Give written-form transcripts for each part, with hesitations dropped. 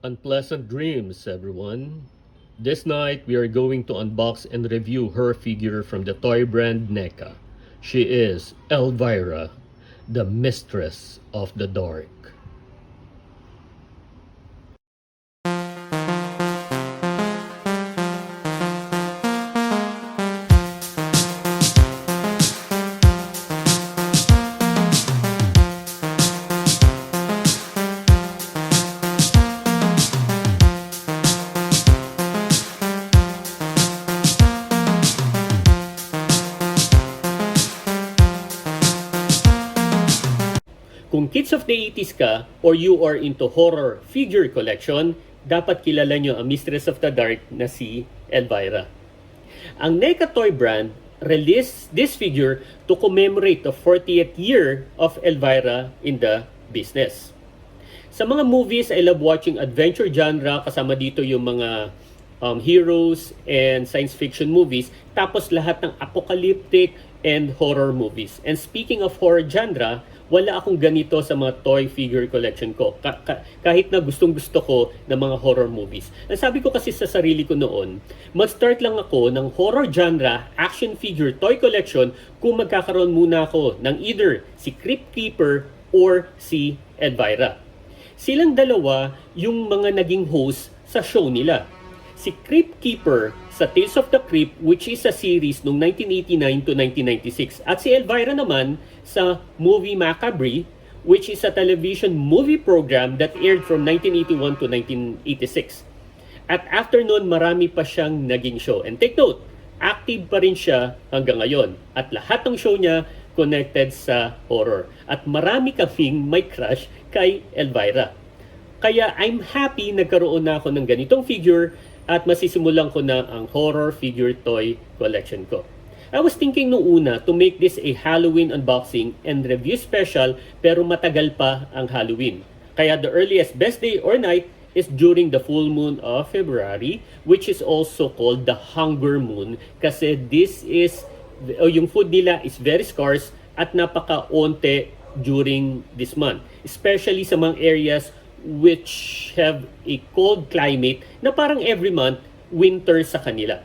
Unpleasant dreams, everyone. This night, we are going to unbox and review her figure from the toy brand Neca. She is Elvira, the Mistress of the Dark. Kung kids of the 80s ka or you are into horror figure collection, dapat kilala nyo ang Mistress of the Dark na si Elvira. Ang Neca toy brand released this figure to commemorate the 40th year of Elvira in the business. Sa mga movies, I love watching adventure genre, kasama dito yung mga heroes and science fiction movies, tapos lahat ng apocalyptic and horror movies. And speaking of horror genre, wala akong ganito sa mga toy figure collection ko. Kahit na gustong-gusto ko ng mga horror movies. Nasabi ko kasi sa sarili ko noon, mag-start lang ako ng horror genre action figure toy collection kung magkakaroon muna ako ng either si Crypt Keeper or si Elvira. Silang dalawa yung mga naging host sa show nila. Si Crypt Keeper sa Tales of the Crypt, which is a series noong 1989 to 1996. At si Elvira naman sa movie Macabre, which is a television movie program that aired from 1981 to 1986. At after noon, marami pa siyang naging show. And take note, active pa rin siya hanggang ngayon. At lahat ng show niya connected sa horror. At marami kaming may crush kay Elvira. Kaya I'm happy nagkaroon na ako ng ganitong figure at masisimulan ko na ang horror figure toy collection ko. I was thinking nung una to make this a Halloween unboxing and review special, pero matagal pa ang Halloween. Kaya the earliest best day or night is during the full moon of February, which is also called the hunger moon, kasi this is yung food nila is very scarce at napaka-onte during this month, especially sa mga areas which have a cold climate na parang every month winter sa kanila.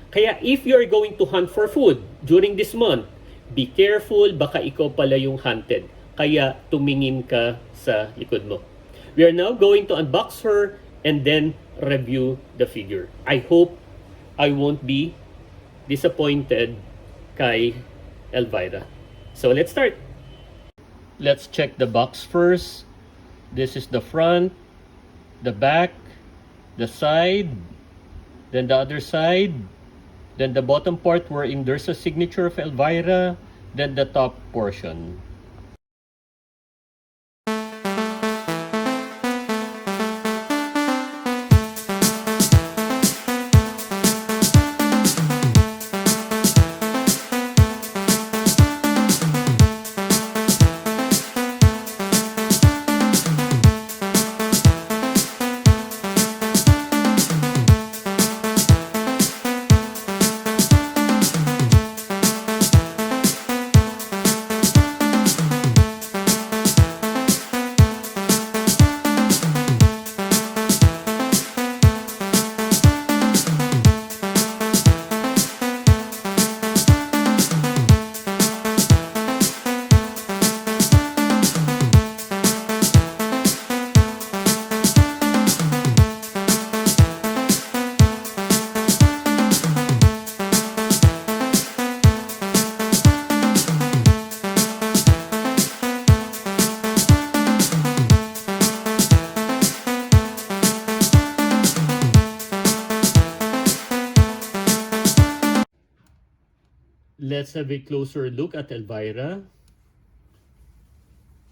Kaya if you are going to hunt for food during this month, be careful, baka ikaw pala yung hunted. Kaya tumingin ka sa likod mo. We are now going to unbox her and then review the figure. I hope I won't be disappointed kay Elvira. So let's start. Let's check the box first. This is the front, the back, the side, then the other side, then the bottom part wherein there's a signature of Elvira, then the top portion. Let's have a closer look at Elvira.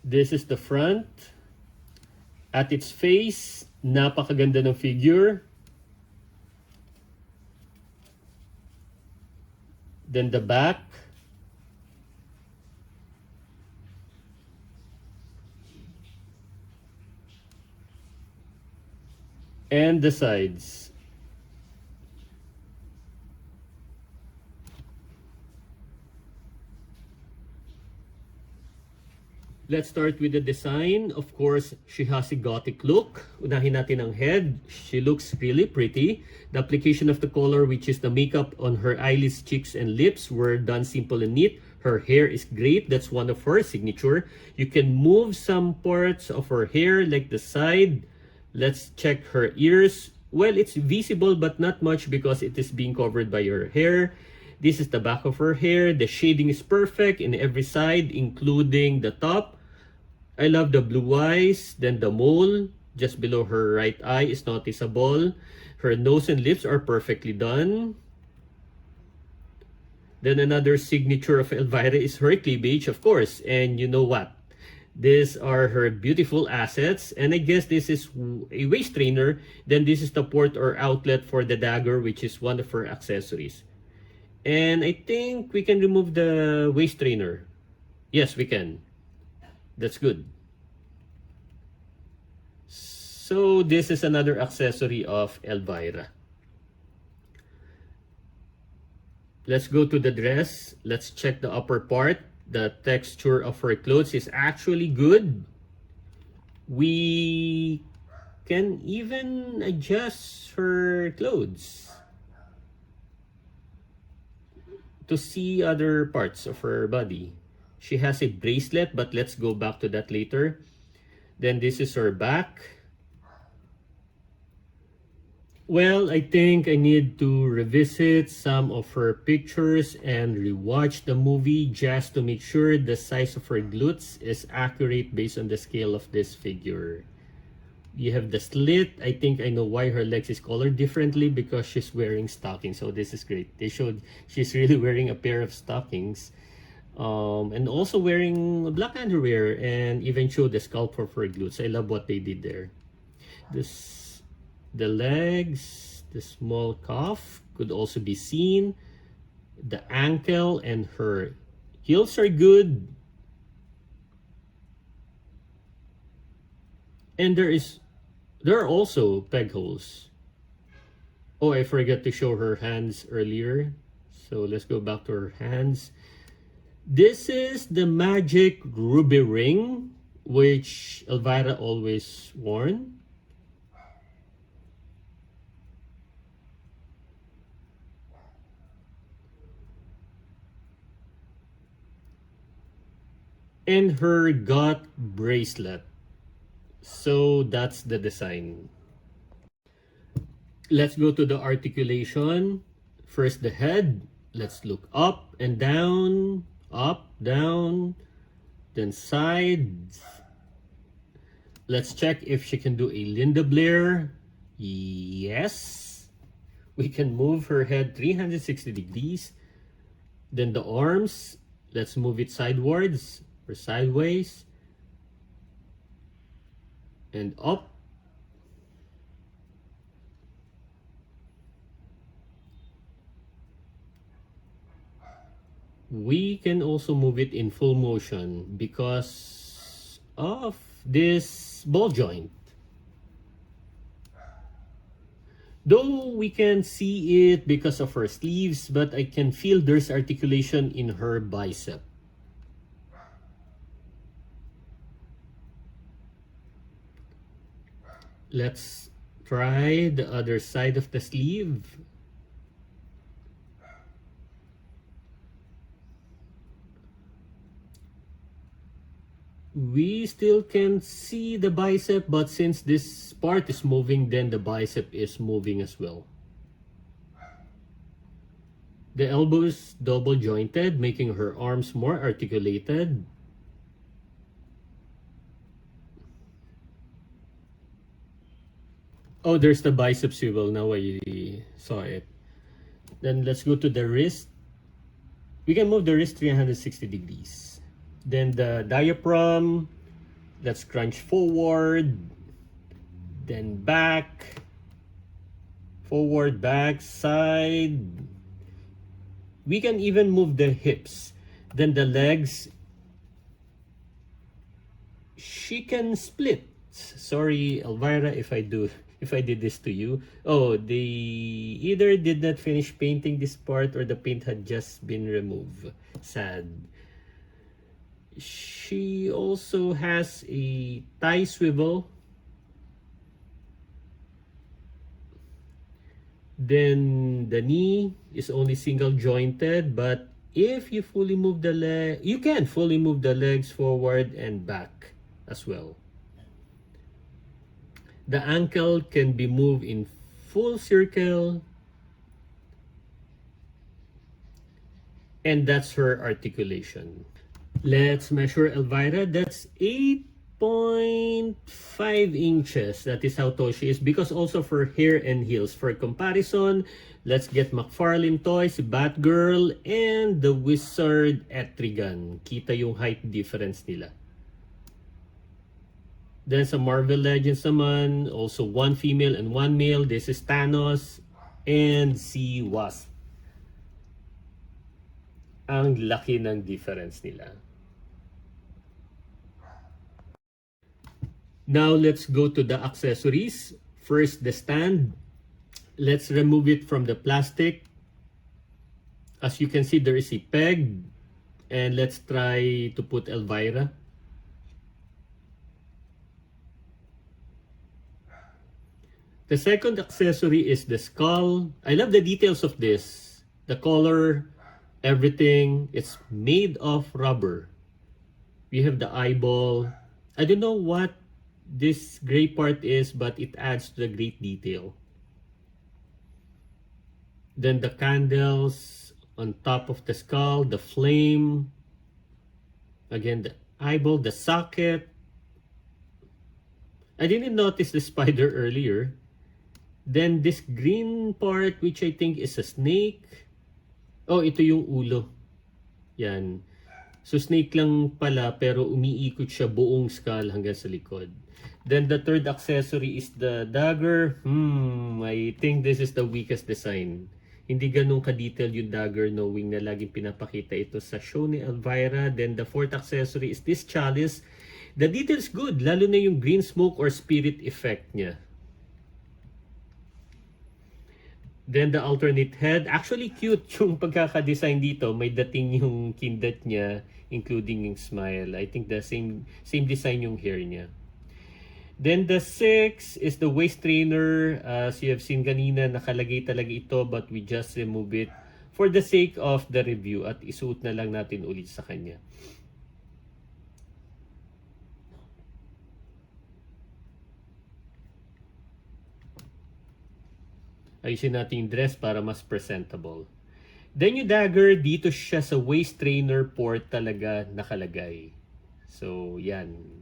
This is the front. At its face, napakaganda ng figure. Then the back. And the sides. Let's start with the design. Of course, she has a gothic look. Unahin natin ang head. She looks really pretty. The application of the color, which is the makeup on her eyelids, cheeks, and lips, were done simple and neat. Her hair is great. That's one of her signature. You can move some parts of her hair, like the side. Let's check her ears. Well, it's visible, but not much because it is being covered by her hair. This is the back of her hair. The shading is perfect in every side, including the top. I love the blue eyes. Then the mole just below her right eye is noticeable. Her nose and lips are perfectly done. Then another signature of Elvira is her cleavage, of course. And you know what? These are her beautiful assets. And I guess this is a waist trainer. Then this is the port or outlet for the dagger, which is one of her accessories. And I think we can remove the waist trainer. Yes, we can. That's good. So this is another accessory of Elvira. Let's go to the dress. Let's check the upper part. The texture of her clothes is actually good. We can even adjust her clothes to see other parts of her body. She has a bracelet, but let's go back to that later. Then this is her back. Well, I think I need to revisit some of her pictures and rewatch the movie just to make sure the size of her glutes is accurate based on the scale of this figure. You have the slit. I think I know why her legs is colored differently, because she's wearing stockings. So this is great. They showed she's really wearing a pair of stockings. And also wearing black underwear, and even showed the sculpt of her glutes. I love what they did there. The legs, the small calf could also be seen. The ankle and her heels are good. And there are also peg holes. Oh, I forgot to show her hands earlier. So let's go back to her hands. This is the magic ruby ring, which Elvira always worn. And her got bracelet. So that's the design. Let's go to the articulation. First the head. Let's look up and down, down, then sides. Let's check if she can do a Linda Blair. Yes. We can move her head 360 degrees. Then the arms. Let's move it sidewards or sideways. And up. We can also move it in full motion because of this ball joint. Though we can see it because of her sleeves, but I can feel there's articulation in her bicep. Let's try the other side of the sleeve. We still can see the bicep, but since this part is moving, then the bicep is moving as well. The elbow is double jointed, making her arms more articulated. Oh, there's the bicep swivel. Now I saw it. Then let's go to the wrist. We can move the wrist 360 degrees. Then the diaphragm. Let's crunch forward. Then back. Forward, back, side. We can even move the hips. Then the legs. She can split. Sorry, Elvira, if I did this to you. Oh, they either did not finish painting this part or the paint had just been removed. Sad. She also has a thigh swivel. Then the knee is only single jointed, but if you fully move the leg, you can fully move the legs forward and back as well. The ankle can be moved in full circle, and that's her articulation. Let's measure Elvira. That's 8.5 inches. That is how tall she is, because also for hair and heels. For comparison, let's get McFarlane Toys, Batgirl, and the Wizard Etrigan. Kita yung height difference nila. Then sa Marvel Legends naman, also one female and one male. This is Thanos and si Wasp. Ang laki ng difference nila. Now let's go to the accessories. First, the stand. Let's remove it from the plastic. As you can see, there is a peg. And let's try to put Elvira. The second accessory is the skull. I love the details of this. The color, everything. It's made of rubber. We have the eyeball. I don't know what this gray part is, but it adds to the great detail. Then the candles on top of the skull, the flame. Again, the eyeball, the socket. I didn't notice the spider earlier. Then this green part, which I think is a snake. Oh, ito yung ulo. Yan. So snake lang pala, pero umiikot siya buong skull hanggang sa likod. Then the third accessory is the dagger. I think this is the weakest design. Hindi ganun ka-detail yung dagger, knowing na laging pinapakita ito sa show ni Elvira. Then the fourth accessory is this chalice. The detail is good, lalo na yung green smoke or spirit effect niya. Then the alternate head. Actually cute yung pagkaka-design dito. May dating yung kindat niya, including yung smile. I think the same design yung hair niya. Then the 6 is the waist trainer. As you have seen kanina, nakalagay talaga ito, but we just remove it for the sake of the review at isuot na lang natin ulit sa kanya. Ayusin natin yung dress para mas presentable. Then yung dagger, dito siya sa waist trainer port talaga nakalagay. So, yan.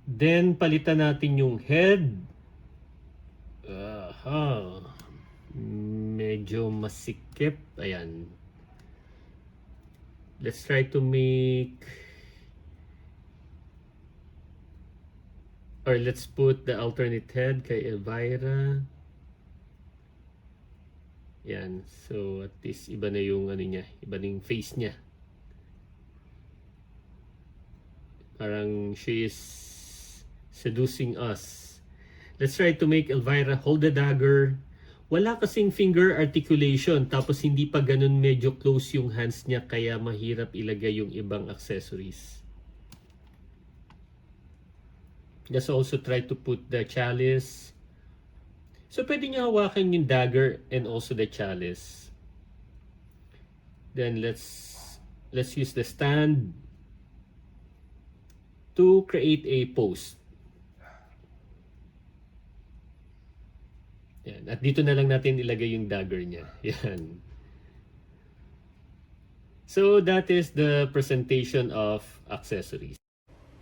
Then, palitan natin yung head. Medyo masikip. Ayan. Let's try to make... Or let's put the alternate head kay Elvira. Yan. So, at least iba na yung ano niya. Iba na yung face niya. Parang she is seducing us. Let's try to make Elvira hold the dagger. Wala kasing finger articulation. Tapos hindi pa ganun medyo close yung hands niya. Kaya mahirap ilagay yung ibang accessories. Let's also try to put the chalice. So, pwede niyo hawakan yung dagger and also the chalice. Then, let's use the stand to create a pose. Yan. At dito na lang natin ilagay yung dagger niya. Yan. So, that is the presentation of accessories.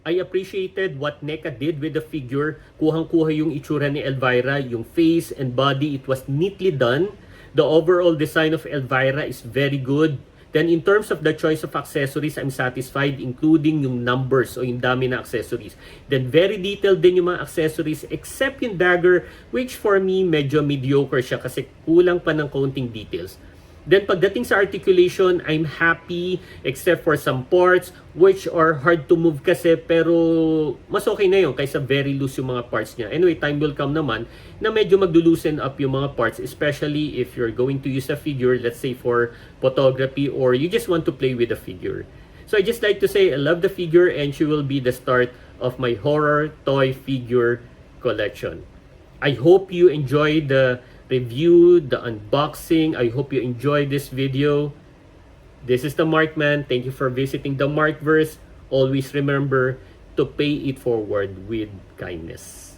I appreciated what Neca did with the figure. Kuhang-kuha yung itsura ni Elvira, yung face and body. It was neatly done. The overall design of Elvira is very good. Then in terms of the choice of accessories, I'm satisfied, including yung numbers o yung dami na accessories. Then very detailed din yung mga accessories except yung dagger, which for me medyo mediocre siya kasi kulang pa ng konting details. Then pagdating sa articulation, I'm happy except for some parts which are hard to move kasi, pero mas okay na yun kaysa very loose yung mga parts niya. Anyway, time will come naman na medyo magdo-loosen up yung mga parts, especially if you're going to use a figure, let's say for photography, or you just want to play with a figure. So I just like to say I love the figure, and she will be the start of my horror toy figure collection. I hope you enjoy the review, the unboxing. I hope you enjoyed this video. This is the Markman. Thank you for visiting the Markverse. Always remember to pay it forward with kindness.